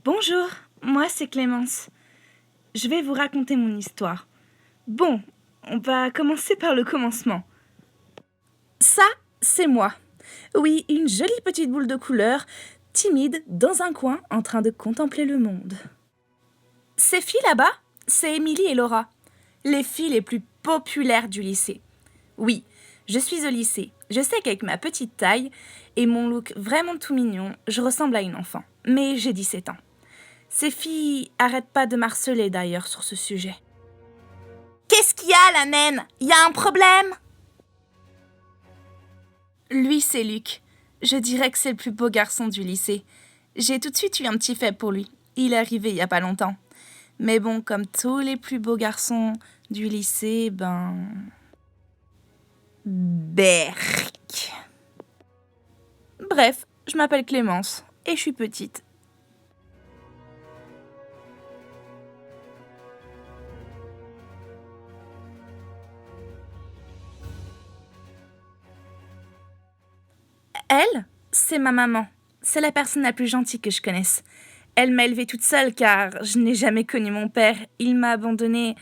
Bonjour, moi c'est Clémence. Je vais vous raconter mon histoire. Bon, on va commencer par le commencement. Ça, c'est moi. Oui, une jolie petite boule de couleur, timide, dans un coin, en train de contempler le monde. Ces filles là-bas, c'est Émilie et Laura, les filles les plus populaires du lycée. Oui, je suis au lycée. Je sais qu'avec ma petite taille et mon look vraiment tout mignon, je ressemble à une enfant. Mais j'ai 17 ans. Ces filles arrêtent pas de m'harceler d'ailleurs sur ce sujet. Qu'est-ce qu'il y a, la naine? Y a un problème? Lui, c'est Luc. Je dirais que c'est le plus beau garçon du lycée. J'ai tout de suite eu un petit faible pour lui. Il est arrivé il y a pas longtemps. Mais bon, comme tous les plus beaux garçons du lycée, Berk. Bref, je m'appelle Clémence et je suis petite. Elle, c'est ma maman. C'est la personne la plus gentille que je connaisse. Elle m'a élevée toute seule car je n'ai jamais connu mon père. Il m'a abandonnée,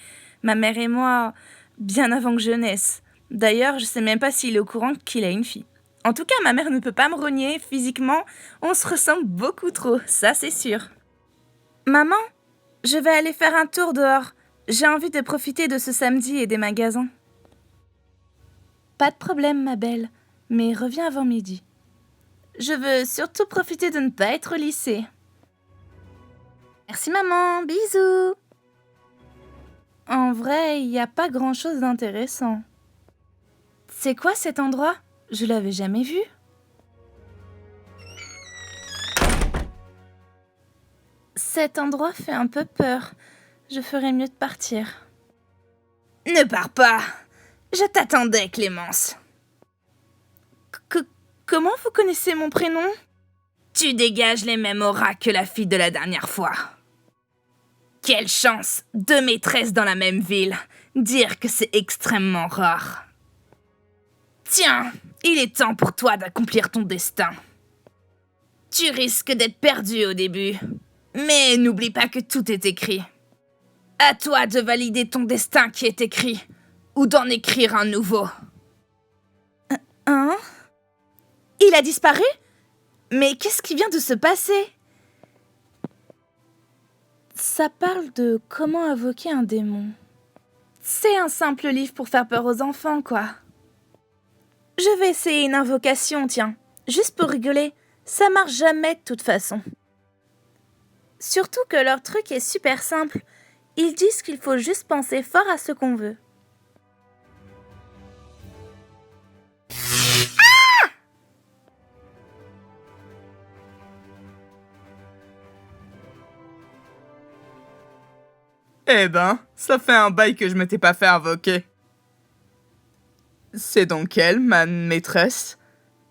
ma mère et moi, bien avant que je naisse. D'ailleurs, je sais même pas s'il est au courant qu'il a une fille. En tout cas, ma mère ne peut pas me rogner. Physiquement, on se ressemble beaucoup trop, ça c'est sûr. Maman, je vais aller faire un tour dehors. J'ai envie de profiter de ce samedi et des magasins. Pas de problème, ma belle, mais reviens avant midi. Je veux surtout profiter de ne pas être au lycée. Merci maman, bisous. En vrai, il n'y a pas grand-chose d'intéressant. C'est quoi cet endroit? Je l'avais jamais vu. Cet endroit fait un peu peur. Je ferais mieux de partir. Ne pars pas. Je t'attendais, Clémence. Comment vous connaissez mon prénom? Tu dégages les mêmes auras que la fille de la dernière fois. Quelle chance! 2 maîtresses dans la même ville. Dire que c'est extrêmement rare. Tiens, il est temps pour toi d'accomplir ton destin. Tu risques d'être perdu au début. Mais n'oublie pas que tout est écrit. À toi de valider ton destin qui est écrit, ou d'en écrire un nouveau. Hein? Il a disparu? Mais qu'est-ce qui vient de se passer? Ça parle de comment invoquer un démon. C'est un simple livre pour faire peur aux enfants, quoi. Je vais essayer une invocation, tiens. Juste pour rigoler. Ça marche jamais de toute façon. Surtout que leur truc est super simple. Ils disent qu'il faut juste penser fort à ce qu'on veut. Eh ben, ça fait un bail que je m'étais pas fait invoquer. C'est donc elle, ma maîtresse?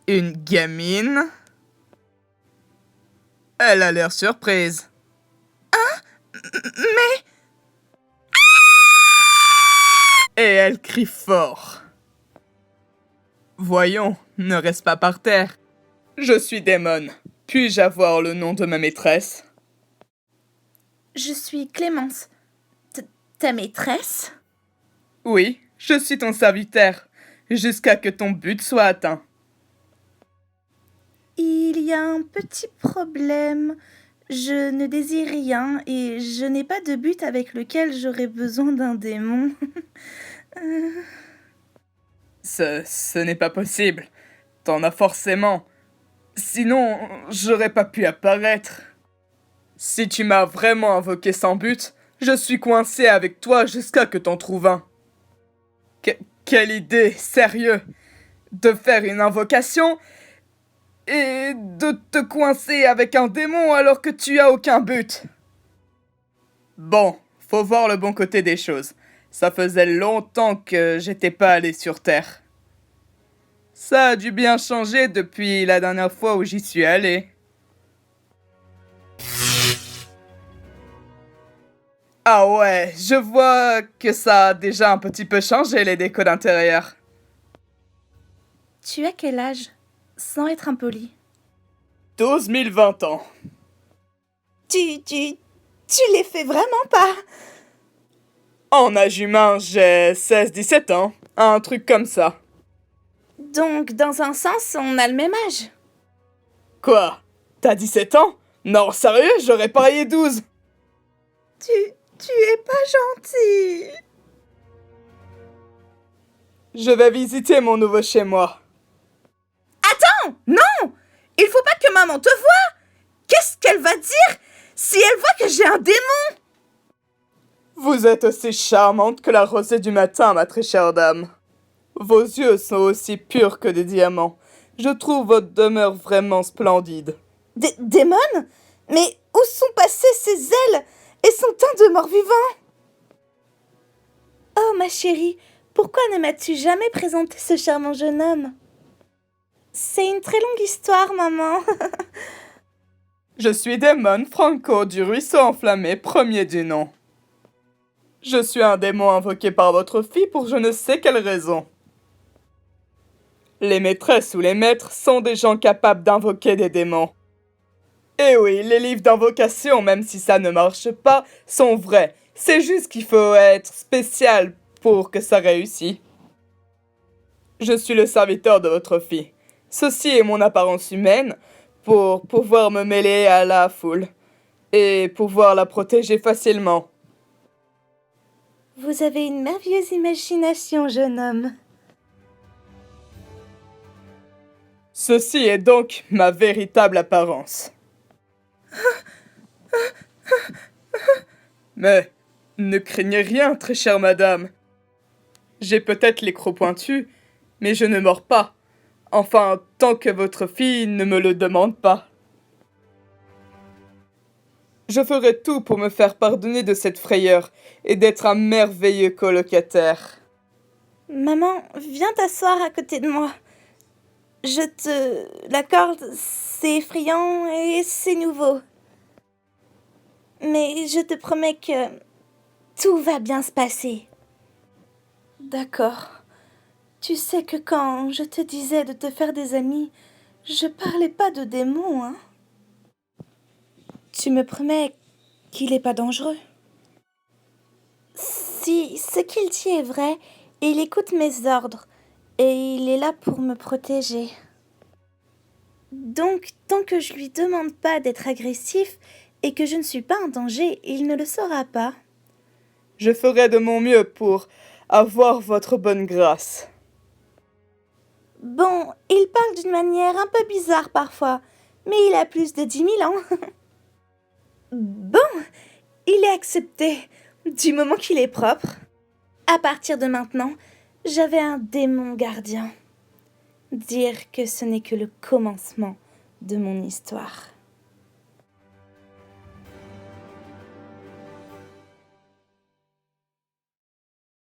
Une gamine? Elle a l'air surprise. Mais... Et elle crie fort. Voyons, ne reste pas par terre. Je suis Démon. Puis-je avoir le nom de ma maîtresse? Je suis Clémence. Ta maîtresse? Oui, je suis ton serviteur, jusqu'à que ton but soit atteint. Il y a un petit problème. Je ne désire rien et je n'ai pas de but avec lequel j'aurais besoin d'un démon. Ce n'est pas possible. T'en as forcément. Sinon, j'aurais pas pu apparaître. Si tu m'as vraiment invoqué sans but, je suis coincé avec toi jusqu'à que t'en trouves un. Quelle idée, sérieux, de faire une invocation et de te coincer avec un démon alors que tu as aucun but. Bon, faut voir le bon côté des choses. Ça faisait longtemps que j'étais pas allé sur Terre. Ça a dû bien changer depuis la dernière fois où j'y suis allé. Ah ouais, je vois que ça a déjà un petit peu changé les décos d'intérieur. Tu as quel âge? Sans être impoli. 12 020 ans. Tu les fais vraiment pas. En âge humain, j'ai 16-17 ans. Un truc comme ça. Donc, dans un sens, on a le même âge. Quoi? T'as 17 ans? Non, sérieux, j'aurais parié 12. Tu es pas gentil. Je vais visiter mon nouveau chez moi. Attends, non! Il faut pas que maman te voie. Qu'est-ce qu'elle va dire si elle voit que j'ai un démon? Vous êtes aussi charmante que la rosée du matin, ma très chère dame. Vos yeux sont aussi purs que des diamants. Je trouve votre demeure vraiment splendide. Démon? Mais où sont passées ses ailes et son teint de mort-vivant? Oh, ma chérie, pourquoi ne m'as-tu jamais présenté ce charmant jeune homme? C'est une très longue histoire, maman. Je suis Démon Franco du ruisseau enflammé, premier du nom. Je suis un démon invoqué par votre fille pour je ne sais quelle raison. Les maîtresses ou les maîtres sont des gens capables d'invoquer des démons. Et oui, les livres d'invocation, même si ça ne marche pas, sont vrais. C'est juste qu'il faut être spécial pour que ça réussisse. Je suis le serviteur de votre fille. Ceci est mon apparence humaine pour pouvoir me mêler à la foule et pouvoir la protéger facilement. Vous avez une merveilleuse imagination, jeune homme. Ceci est donc ma véritable apparence. Mais ne craignez rien, très chère madame. J'ai peut-être les crocs pointus, mais je ne mords pas. Enfin, tant que votre fille ne me le demande pas. Je ferai tout pour me faire pardonner de cette frayeur et d'être un merveilleux colocataire. Maman, viens t'asseoir à côté de moi. Je te l'accorde, c'est effrayant et c'est nouveau. Mais je te promets que tout va bien se passer. D'accord. Tu sais que quand je te disais de te faire des amis, je parlais pas de démons, hein. Tu me promets qu'il est pas dangereux? Si ce qu'il dit est vrai, il écoute mes ordres et il est là pour me protéger. Donc, tant que je lui demande pas d'être agressif et que je ne suis pas en danger, il ne le saura pas. Je ferai de mon mieux pour avoir votre bonne grâce. Bon, il parle d'une manière un peu bizarre parfois, mais il a plus de 10 000 ans. Bon, il est accepté, du moment qu'il est propre. À partir de maintenant, j'avais un démon gardien. Dire que ce n'est que le commencement de mon histoire.